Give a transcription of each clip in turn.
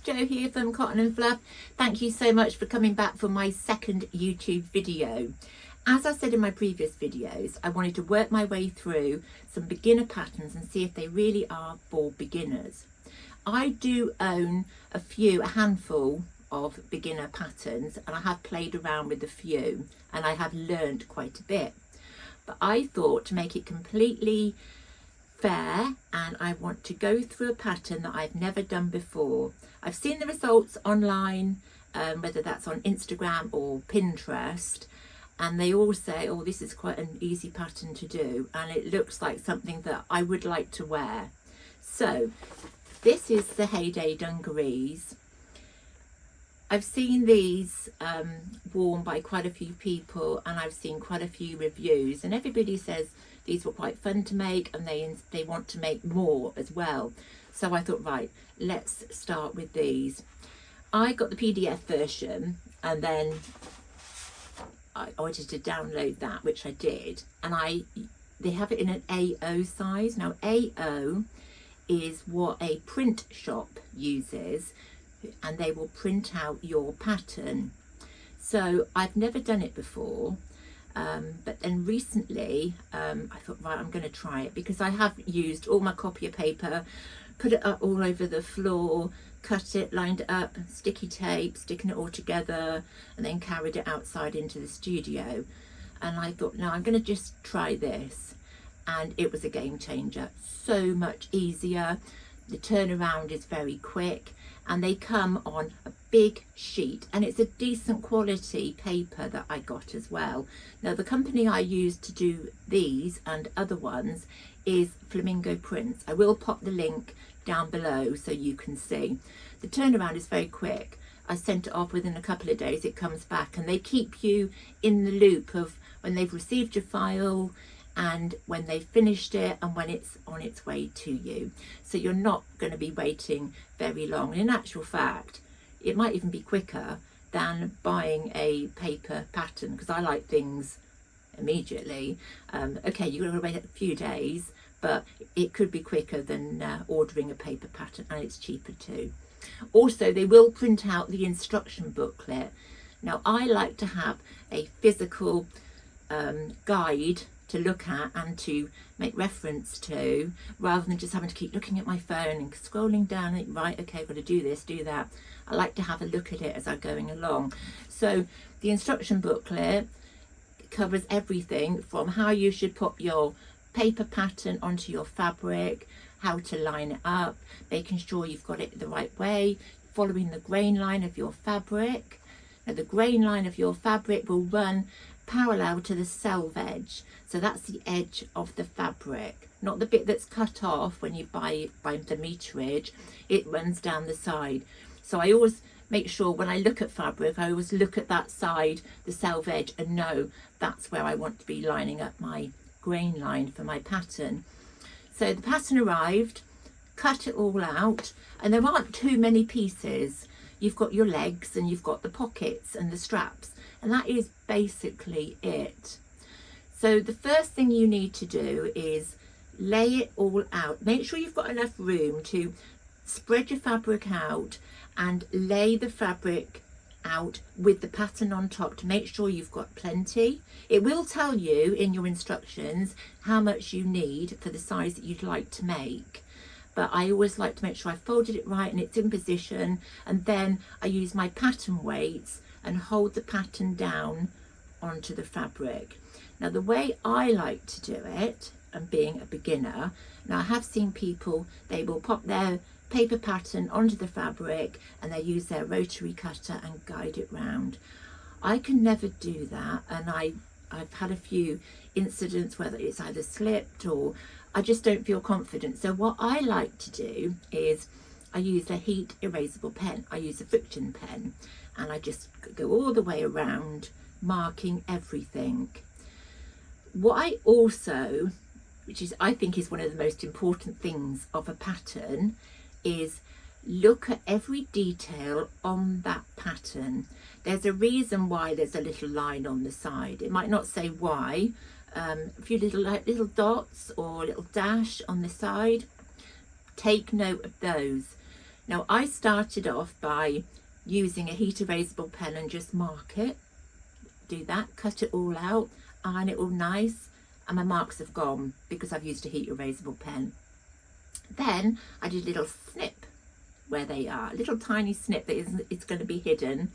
Jo here from Cotton and Fluff. Thank you so much for coming back for my second YouTube video. As I said in my previous videos, I wanted to work my way through some beginner patterns and see if they really are for beginners. I do own a handful of beginner patterns, and I have played around with a few and I have learned quite a bit. But I thought to make it completely fair, and I want to go through a pattern that I've never done before. I've seen the results online, whether that's on Instagram or Pinterest, and they all say, oh, this is quite an easy pattern to do, and it looks like something that I would like to wear. So this is the Heyday Dungarees. I've seen these worn by quite a few people, and I've seen quite a few reviews, and everybody says these were quite fun to make, and they want to make more as well. So I thought, right, let's start with these. I got the PDF version, and then I wanted to download that, which I did, and they have it in an AO size. Now AO is what a print shop uses, and they will print out your pattern. So I've never done it before, but then recently I thought, right, I'm going to try it, because I have used all my copier paper, put it up all over the floor, cut it, lined it up, sticky tape, sticking it all together, and then carried it outside into the studio. And I thought, no, I'm going to just try this, and it was a game changer. So much easier, the turnaround is very quick, and they come on a big sheet, and it's a decent quality paper that I got as well. Now the company I use to do these and other ones is Flamingo Prints. I will pop the link down below so you can see. The turnaround is very quick. I sent it off within a couple of days, it comes back, and they keep you in the loop of when they've received your file and when they've finished it and when it's on its way to you. So you're not going to be waiting very long. And in actual fact, it might even be quicker than buying a paper pattern, because I like things immediately. Okay, you're going to wait a few days, but it could be quicker than ordering a paper pattern, and it's cheaper too. Also, they will print out the instruction booklet. Now I like to have a physical guide to look at and to make reference to, rather than just having to keep looking at my phone and scrolling down and right, okay, I've got to do this, do that. I like to have a look at it as I'm going along. So the instruction booklet covers everything from how you should put your paper pattern onto your fabric, how to line it up, making sure you've got it the right way, following the grain line of your fabric. Now the grain line of your fabric will run parallel to the selve edge, so that's the edge of the fabric, not the bit that's cut off when you buy the meterage. It runs down the side. So I always make sure when I look at fabric, I always look at that side, the selve edge, and know that's where I want to be lining up my grain line for my pattern. So the pattern arrived, cut it all out, and there aren't too many pieces. You've got your legs and you've got the pockets and the straps, and that is basically it. So the first thing you need to do is lay it all out. Make sure you've got enough room to spread your fabric out and lay the fabric out with the pattern on top to make sure you've got plenty. It will tell you in your instructions how much you need for the size that you'd like to make, but I always like to make sure I folded it right and it's in position, and then I use my pattern weights and hold the pattern down onto the fabric. Now the way I like to do it, and being a beginner, now I have seen people, they will pop their paper pattern onto the fabric and they use their rotary cutter and guide it round. I can never do that, and I've had a few incidents whether it's either slipped or I just don't feel confident. So what I like to do is I use a heat erasable pen. I use a friction pen, and I just go all the way around, marking everything. What I also, which is I think is one of the most important things of a pattern, is look at every detail on that pattern. There's a reason why there's a little line on the side. It might not say why. A few little dots or a little dash on the side. Take note of those. Now I started off by using a heat erasable pen and just mark it, do that, cut it all out, iron it all nice, and my marks have gone because I've used a heat erasable pen. Then I did a little snip where they are, a little tiny snip that it's going to be hidden,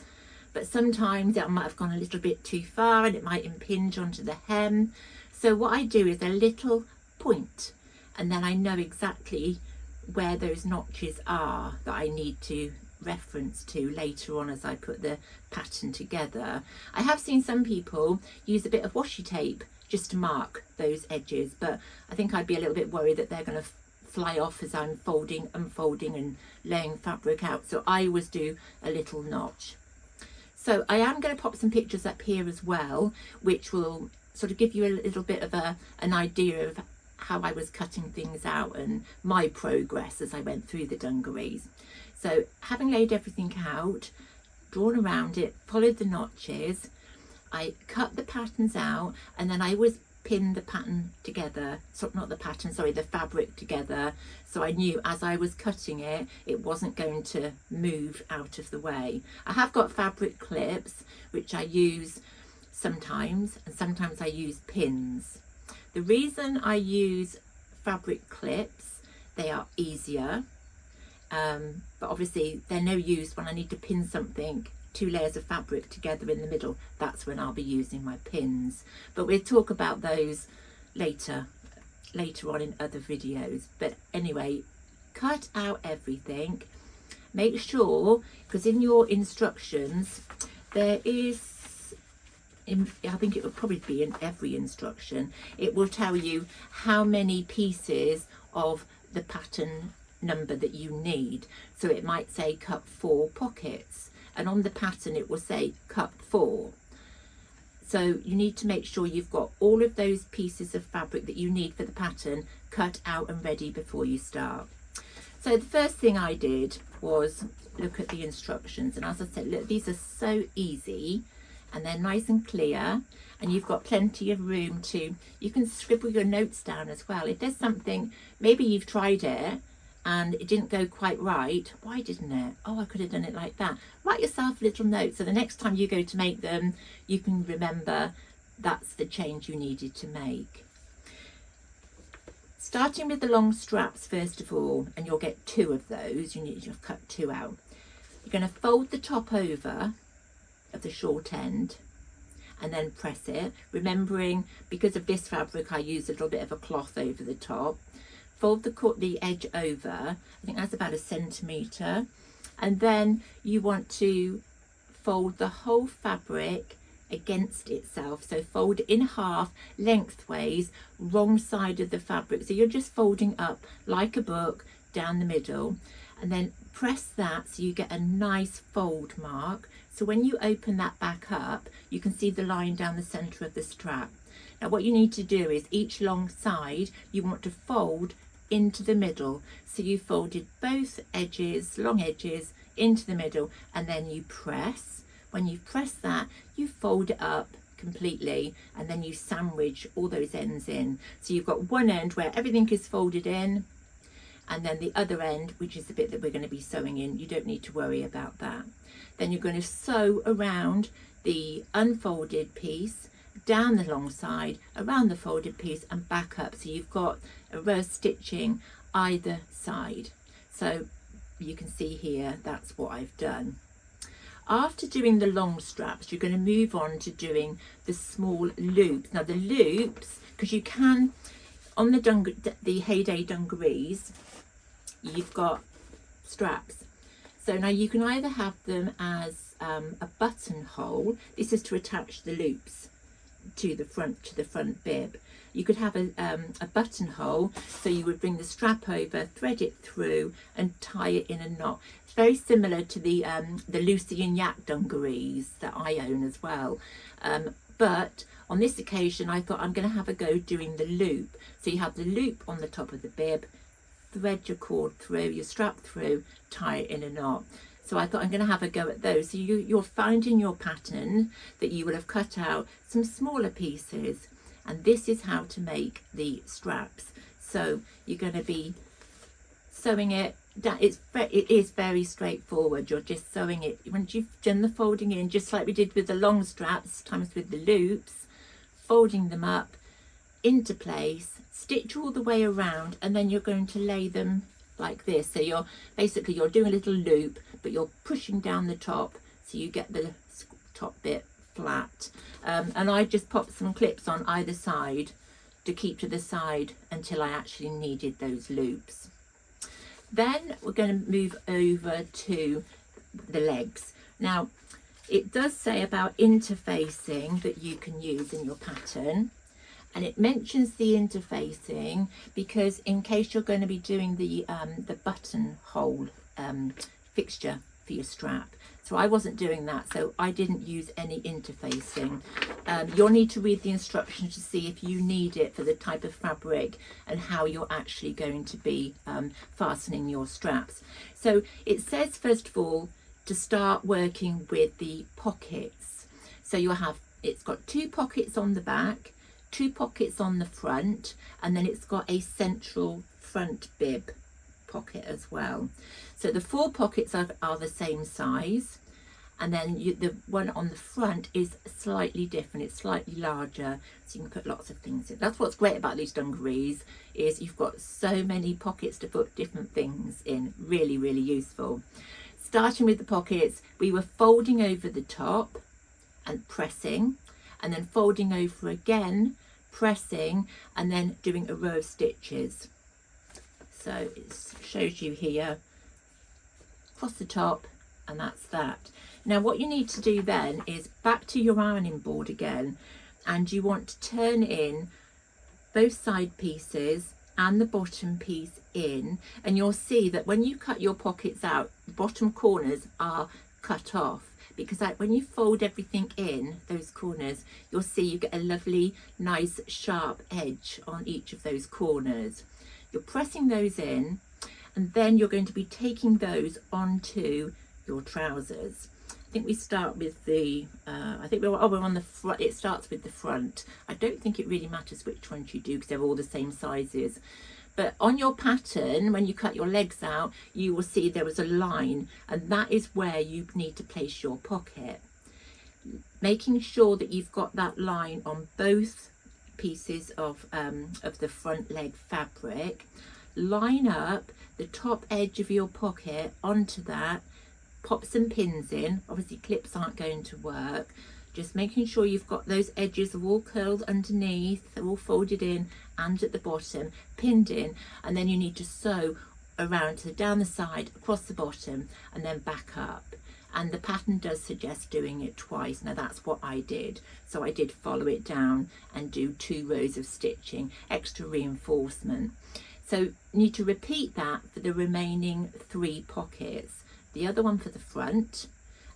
but sometimes it might have gone a little bit too far and it might impinge onto the hem. So what I do is a little point, and then I know exactly where those notches are that I need to reference to later on as I put the pattern together. I have seen some people use a bit of washi tape just to mark those edges, but I think I'd be a little bit worried that they're going to fly off as I'm folding, unfolding and laying fabric out. So I always do a little notch. So I am going to pop some pictures up here as well, which will sort of give you a little bit of an idea of how I was cutting things out and my progress as I went through the dungarees. So having laid everything out, drawn around it, followed the notches, I cut the patterns out, and then I always pin the pattern together, the fabric together, so I knew as I was cutting it, it wasn't going to move out of the way. I have got fabric clips, which I use sometimes, and sometimes I use pins. The reason I use fabric clips, they are easier, but obviously they're no use when I need to pin something, 2 layers of fabric together in the middle. That's when I'll be using my pins, but we'll talk about those later on in other videos. But anyway, cut out everything. Make sure, because in your instructions there is, I think it will probably be in every instruction, it will tell you how many pieces of the pattern number that you need. So it might say cut 4 pockets, and on the pattern it will say cut 4. So you need to make sure you've got all of those pieces of fabric that you need for the pattern cut out and ready before you start. So the first thing I did was look at the instructions, and as I said, look, these are so easy and they're nice and clear, and you've got plenty of room to, you can scribble your notes down as well. If there's something, maybe you've tried it and it didn't go quite right, why didn't it? Oh, I could have done it like that. Write yourself a little note so the next time you go to make them, you can remember that's the change you needed to make. Starting with the long straps first of all, and you'll get 2 of those, you need to cut 2 out. You're going to fold the top over of the short end and then press it, remembering because of this fabric I use a little bit of a cloth over the top. Fold the edge over, I think that's about 1 centimetre, and then you want to fold the whole fabric against itself, so fold it in half lengthways, wrong side of the fabric, so you're just folding up like a book down the middle, and then press that so you get a nice fold mark. So when you open that back up, you can see the line down the centre of the strap. Now what you need to do is each long side you want to fold into the middle, so you folded both edges, long edges, into the middle, and then you press. When you press that, you fold it up completely, and then you sandwich all those ends in. So you've got one end where everything is folded in, and then the other end, which is the bit that we're going to be sewing in, you don't need to worry about that. Then you're going to sew around the unfolded piece, down the long side, around the folded piece, and back up, so you've got a row of stitching either side. So you can see here, that's what I've done. After doing the long straps, you're going to move on to doing the small loops. Now the loops, because you can, on the Heyday Dungarees, you've got straps. So now you can either have them as a buttonhole. This is to attach the loops to the front bib. You could have a buttonhole, so you would bring the strap over, thread it through and tie it in a knot. It's very similar to the Lucy and Yak dungarees that I own as well, but on this occasion I thought I'm going to have a go doing the loop. So you have the loop on the top of the bib, thread your cord through, your strap through, tie it in a knot. So I thought I'm going to have a go at those. So you'll find in your pattern that you will have cut out some smaller pieces, and this is how to make the straps. So you're going to be sewing it down. It is very straightforward. You're just sewing it once you've done the folding in, just like we did with the long straps, times with the loops, folding them up into place, stitch all the way around, and then you're going to lay them like this. So you're doing a little loop, but you're pushing down the top so you get the top bit flat. And I just popped some clips on either side to keep to the side until I actually needed those loops. Then we're going to move over to the legs. Now, it does say about interfacing that you can use in your pattern, and it mentions the interfacing because in case you're going to be doing the buttonhole fixture for your strap. So I wasn't doing that, so I didn't use any interfacing. You'll need to read the instructions to see if you need it for the type of fabric and how you're actually going to be fastening your straps. So it says, first of all, to start working with the pockets. So it's got 2 pockets on the back, 2 pockets on the front, and then it's got a central front bib pocket as well. So the 4 pockets are the same size, and then the one on the front is slightly different. It's slightly larger, so you can put lots of things in. That's what's great about these dungarees, is you've got so many pockets to put different things in. Really, really useful. Starting with the pockets, we were folding over the top and pressing, and then folding over again, pressing, and then doing a row of stitches. So it shows you here, across the top, and that's that. Now what you need to do then is back to your ironing board again, and you want to turn in both side pieces and the bottom piece in, and you'll see that when you cut your pockets out, the bottom corners are cut off, because when you fold everything in those corners, you'll see you get a lovely nice sharp edge on each of those corners. You're pressing those in, and then you're going to be taking those onto your trousers. I think we start with the we're on the front. It starts with the front. I don't think it really matters which ones you do because they're all the same sizes. But on your pattern, when you cut your legs out, you will see there is a line, and that is where you need to place your pocket. Making sure that you've got that line on both pieces of the front leg fabric. Line up the top edge of your pocket onto that, pop some pins in. Obviously clips aren't going to work. Just making sure you've got those edges are all curled underneath, they're all folded in and at the bottom, pinned in, and then you need to sew around to down the side, across the bottom, and then back up. And the pattern does suggest doing it twice. Now that's what I did. So I did follow it down and do 2 rows of stitching, extra reinforcement. So you need to repeat that for the remaining 3 pockets. The other one for the front,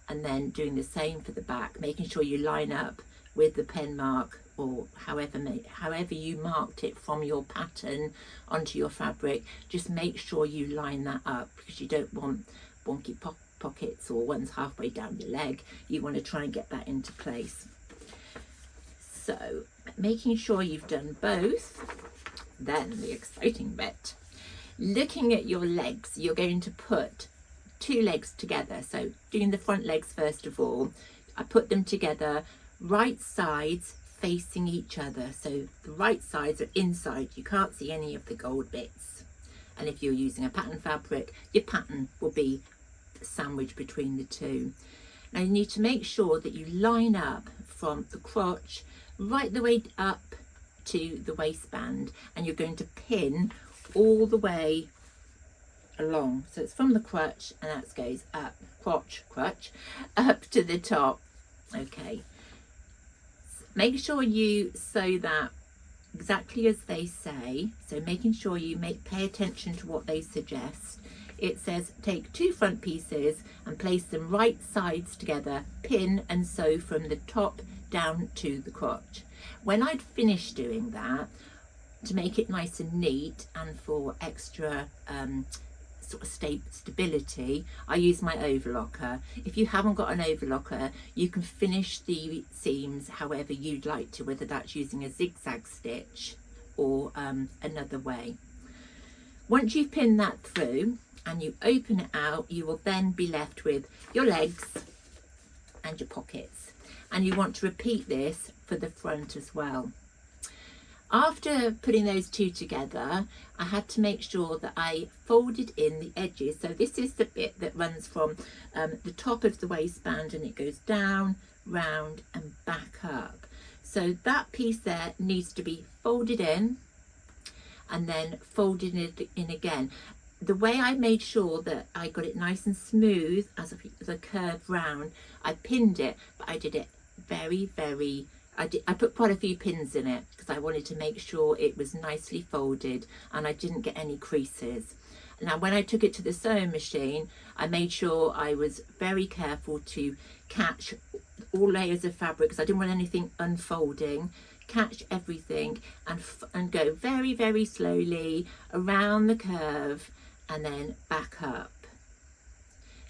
and then doing the same for the back, making sure you line up with the pen mark, or however you marked it from your pattern onto your fabric. Just make sure you line that up, because you don't want wonky pockets or ones halfway down your leg. You want to try and get that into place. So making sure you've done both. Then the exciting bit, looking at your legs. You're going to put 2 legs together. So doing the front legs first of all, I put them together, right sides facing each other. So the right sides are inside, you can't see any of the gold bits. And if you're using a pattern fabric, your pattern will be sandwiched between the 2. Now you need to make sure that you line up from the crotch right the way up to the waistband, and you're going to pin all the way along. So it's from the crotch, and that goes up, crotch, up to the top. Okay, make sure you sew that exactly as they say. So making sure you pay attention to what they suggest. It says take 2 front pieces and place them right sides together, pin and sew from the top down to the crotch. When I'd finished doing that, to make it nice and neat and for extra sort of stability, I use my overlocker. If you haven't got an overlocker, you can finish the seams however you'd like to, whether that's using a zigzag stitch or another way. Once you've pinned that through and you open it out, you will then be left with your legs and your pockets. And you want to repeat this for the front as well. After putting those two together, I had to make sure that I folded in the edges. So this is the bit that runs from the top of the waistband, and it goes down, round and back up. So that piece there needs to be folded in and then folded in again. The way I made sure that I got it nice and smooth as a curve round, I pinned it, but I did it very, I put quite a few pins in it because I wanted to make sure it was nicely folded and I didn't get any creases. Now when I took it to the sewing machine, I made sure I was very careful to catch all layers of fabric because I didn't want anything unfolding. Catch everything and go very, very slowly around the curve and then back up.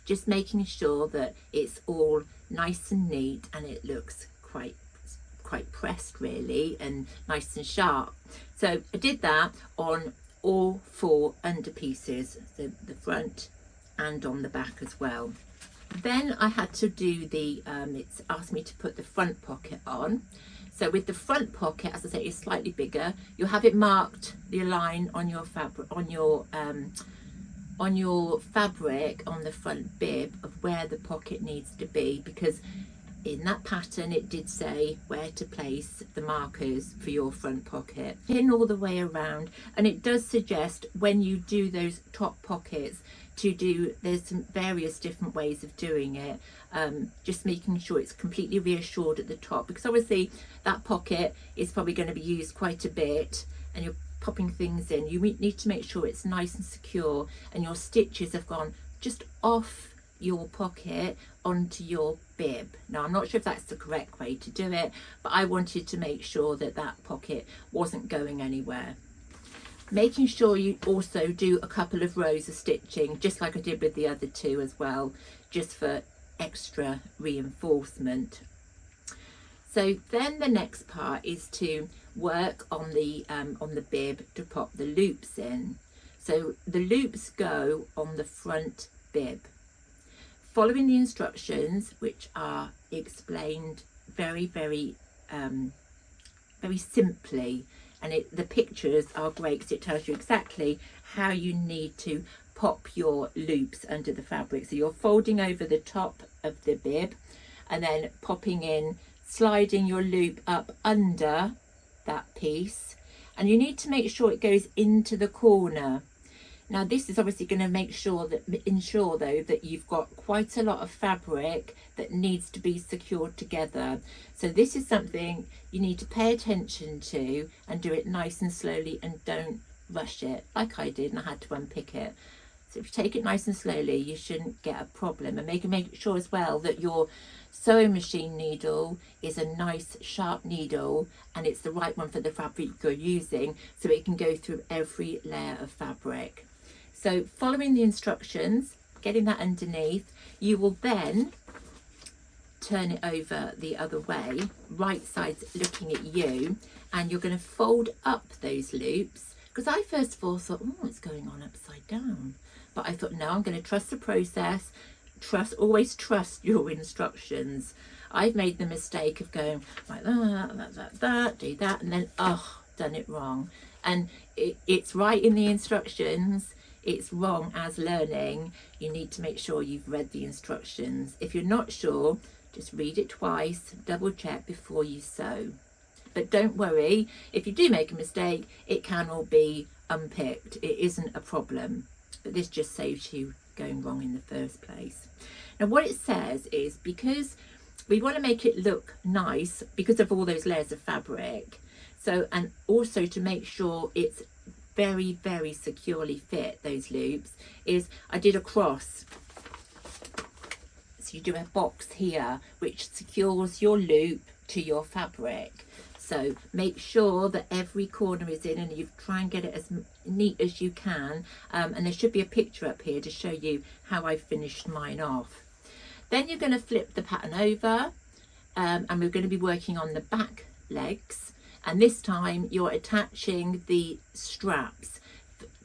Just making sure that it's all nice and neat and it looks quite pressed really and nice and sharp. So I did that on all four under pieces, the front and on the back as well. Then I had to do the it's asked me to put the front pocket on. So with the front pocket, as I say, it's slightly bigger. You'll have it marked, the line on your fabric, on your fabric on the front bib of where the pocket needs to be, because in that pattern it did say where to place the markers for your front pocket. Pin all the way around, and it does suggest when you do those top pockets to do, there's some various different ways of doing it, just making sure it's completely reassured at the top, because obviously that pocket is probably going to be used quite a bit and you're popping things in. You need to make sure it's nice and secure and your stitches have gone just off your pocket onto your bib. Now I'm not sure if that's the correct way to do it, but I wanted to make sure that that pocket wasn't going anywhere. Making sure you also do a couple of rows of stitching, just like I did with the other two as well, just for extra reinforcement. So then the next part is to work on the bib to pop the loops in. So the loops go on the front bib. Following the instructions, which are explained very simply, and the pictures are great because it tells you exactly how you need to pop your loops under the fabric. So you're folding over the top of the bib and then popping in, sliding your loop up under that piece, and you need to make sure it goes into the corner. Now this is obviously going to ensure though that you've got quite a lot of fabric that needs to be secured together. So this is something you need to pay attention to and do it nice and slowly, and don't rush it like I did and I had to unpick it. So if you take it nice and slowly, you shouldn't get a problem. And make sure as well that your sewing machine needle is a nice sharp needle and it's the right one for the fabric you're using, so it can go through every layer of fabric. So following the instructions, getting that underneath, you will then turn it over the other way, right side's looking at you, and you're going to fold up those loops, because I first of all thought, oh, what's going on upside down? But I thought, no, I'm going to trust the process. Always trust your instructions. I've made the mistake of going like that, do that, and then, done it wrong. And it's right in the instructions. It's wrong as learning. You need to make sure you've read the instructions. If you're not sure, just read it twice, double check before you sew. But don't worry, if you do make a mistake, it can all be unpicked. It isn't a problem, but this just saves you going wrong in the first place. Now what it says is, because we want to make it look nice because of all those layers of fabric, so, and also to make sure it's very securely fit, those loops, is I did a cross. So you do a box here which secures your loop to your fabric. So make sure that every corner is in, and you try and get it as neat as you can. And there should be a picture up here to show you how I finished mine off. Then you're going to flip the pattern over, and we're going to be working on the back legs. And this time you're attaching the straps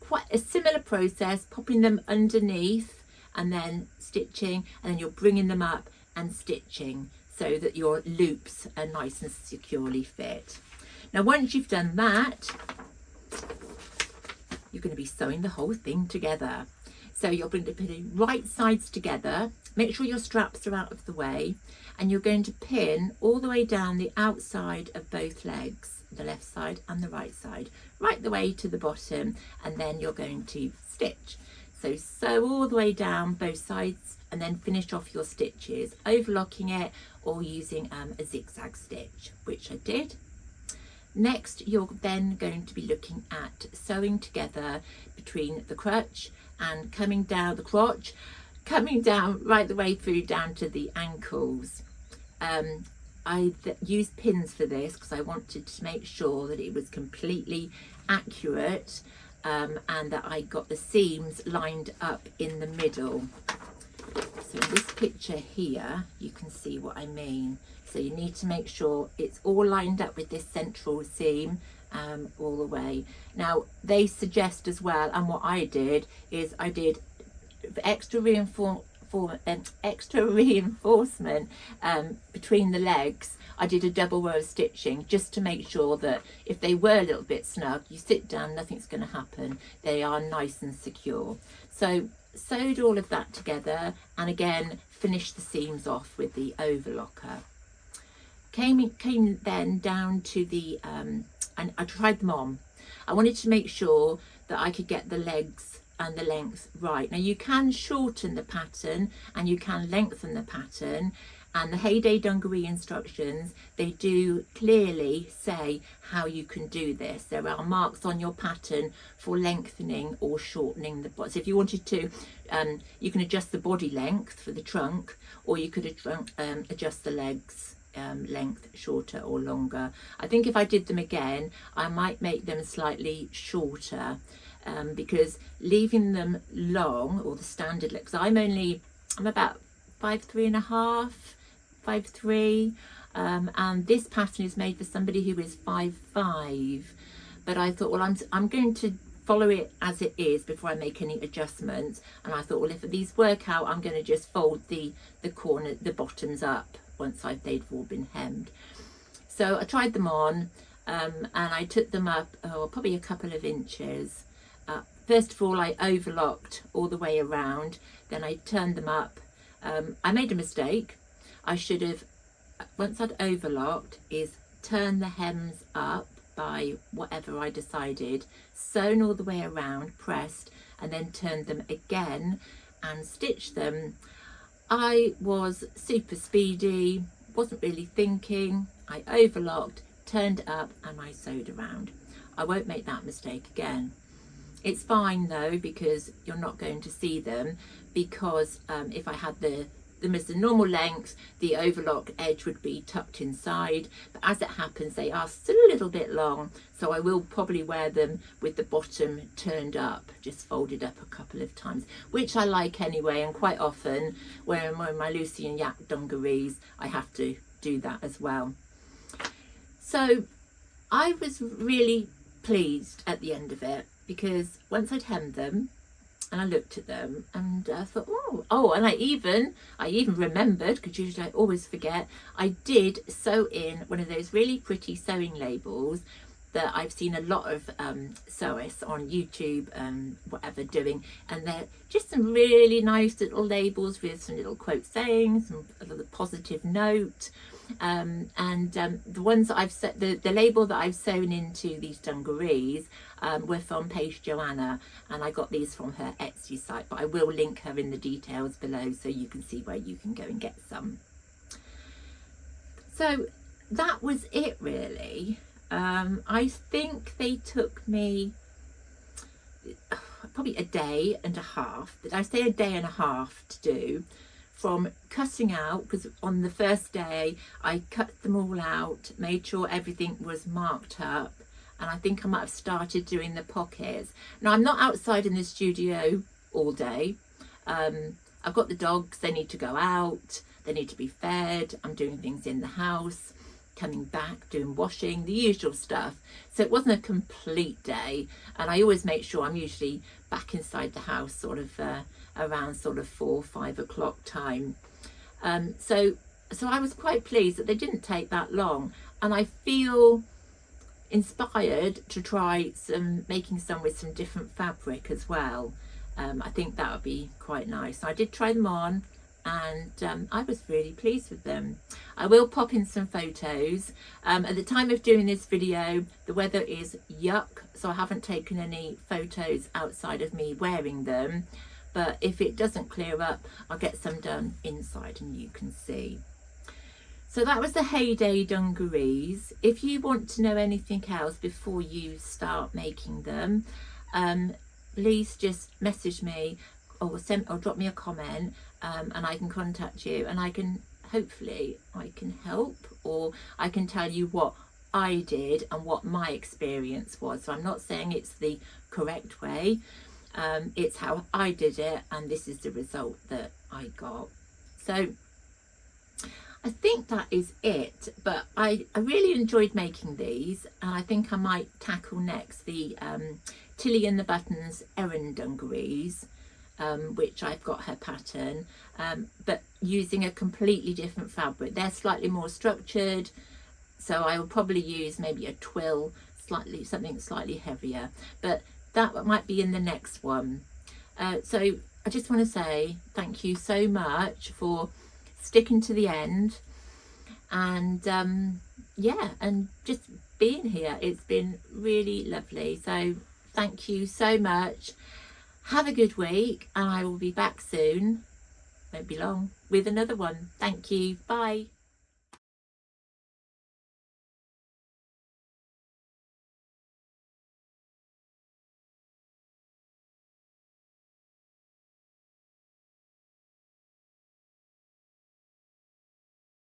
quite a similar process, popping them underneath and then stitching, and then you're bringing them up and stitching so that your loops are nice and securely fit. Now once you've done that, you're going to be sewing the whole thing together. So you're going to put the right sides together, make sure your straps are out of the way, and you're going to pin all the way down the outside of both legs, the left side and the right side, right the way to the bottom, and then you're going to stitch. So sew all the way down both sides and then finish off your stitches, overlocking it or using a zigzag stitch, which I did. Next, you're then going to be looking at sewing together between the crotch and coming down the crotch, coming down right the way through down to the ankles. I used pins for this because I wanted to make sure that it was completely accurate and that I got the seams lined up in the middle. So in this picture here, you can see what I mean. So you need to make sure it's all lined up with this central seam all the way. Now they suggest as well, and what I did is I did extra reinforcement between the legs. I did a double row of stitching just to make sure that if they were a little bit snug, you sit down, nothing's going to happen. They are nice and secure. So sewed all of that together, and again finished the seams off with the overlocker. Came then down to the and I tried them on. I wanted to make sure that I could get the legs and the length right. Now you can shorten the pattern and you can lengthen the pattern, and the Heyday Dungaree instructions, they do clearly say how you can do this. There are marks on your pattern for lengthening or shortening the body. So if you wanted to, you can adjust the body length for the trunk, or you could adjust the legs length shorter or longer. I think if I did them again, I might make them slightly shorter because leaving them long, or the standard legs, I'm about 5'3½", 5'3", and this pattern is made for somebody who is 5'5", but I thought, well, I'm going to follow it as it is before I make any adjustments. And I thought, well, if these work out, I'm going to just fold the bottoms up once they've all been hemmed. So I tried them on and I took them up probably a couple of inches. First of all, I overlocked all the way around, then I turned them up. I made a mistake. I should have, once I'd overlocked, is turn the hems up by whatever I decided, sewn all the way around, pressed, and then turned them again and stitched them. I was super speedy, wasn't really thinking. I overlocked, turned up, and I sewed around. I won't make that mistake again. It's fine though, because you're not going to see them, because if I had them as the normal length, the overlock edge would be tucked inside, but as it happens they are still a little bit long, so I will probably wear them with the bottom turned up, just folded up a couple of times, which I like anyway, and quite often when I'm wearing my Lucy and Yak dungarees I have to do that as well. So I was really pleased at the end of it, because once I'd hemmed them and I looked at them and I thought, and I even remembered, because usually I always forget, I did sew in one of those really pretty sewing labels that I've seen a lot of sewists on YouTube whatever doing, and they're just some really nice little labels with some little quote sayings, a little positive note, the ones that I've set, the label that I've sewn into these dungarees were from Paige Joanna, and I got these from her Etsy site, but I will link her in the details below so you can see where you can go and get some. So that was it really. I think they took me probably a day and a half. Did I say a day and a half to do? From cutting out, because on the first day I cut them all out, made sure everything was marked up, and I think I might have started doing the pockets. Now I'm not outside in the studio all day. I've got the dogs, they need to go out, they need to be fed, I'm doing things in the house. coming back, doing washing, the usual stuff. So it wasn't a complete day, and I always make sure I'm usually back inside the house sort of around sort of 4-5 o'clock time. So I was quite pleased that they didn't take that long, and I feel inspired to try making some with some different fabric as well. I think that would be quite nice. I did try them on, and I was really pleased with them. I will pop in some photos. At the time of doing this video, the weather is yuck, so I haven't taken any photos outside of me wearing them, but if it doesn't clear up, I'll get some done inside and you can see. So that was the Heyday Dungarees. If you want to know anything else before you start making them, please just message me or drop me a comment, and I can contact you, and hopefully I can help, or I can tell you what I did and what my experience was. So I'm not saying it's the correct way, it's how I did it, and this is the result that I got. So I think that is it, but I really enjoyed making these, and I think I might tackle next the Tilly and the Buttons Erin Dungarees, which I've got her pattern, but using a completely different fabric. They're slightly more structured, so I will probably use maybe a twill, something slightly heavier, but that might be in the next one. So I just want to say thank you so much for sticking to the end, and yeah, and just being here. It's been really lovely, so thank you so much. Have a good week, and I will be back soon, won't be long, with another one. Thank you. Bye.